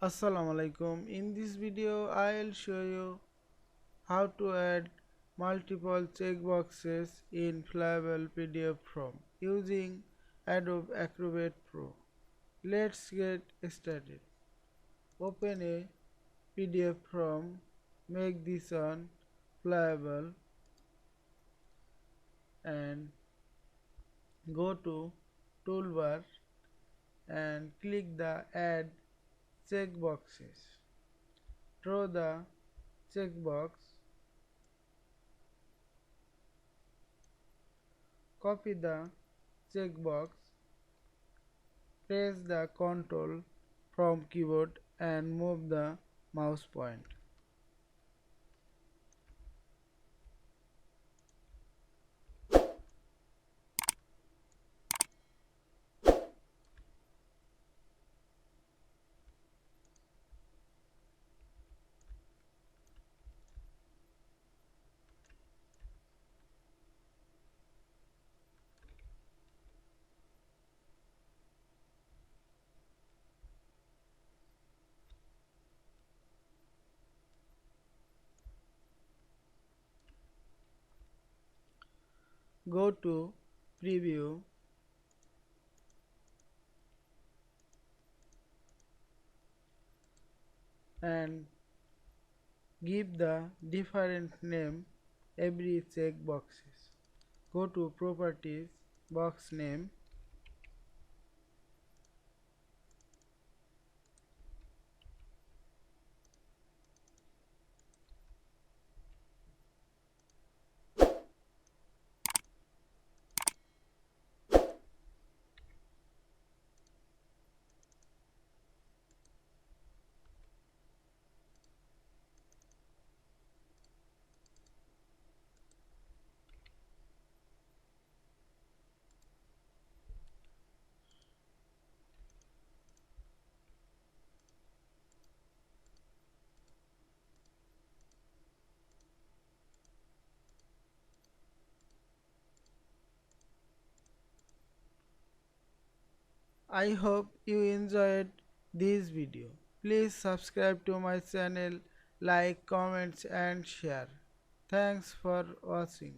Assalamu alaikum. In this video I'll show you how to add multiple checkboxes in fillable PDF form using Adobe Acrobat Pro. Let's get started. Open a PDF form, make this on fillable and go to toolbar and click the add checkboxes. Draw the checkbox, copy the checkbox, press the Ctrl from keyboard and move the mouse point. Go to preview and give the different name every checkboxes. Go to properties, box name, I hope you enjoyed this video. Please subscribe to my channel, like, comments and share. Thanks for watching.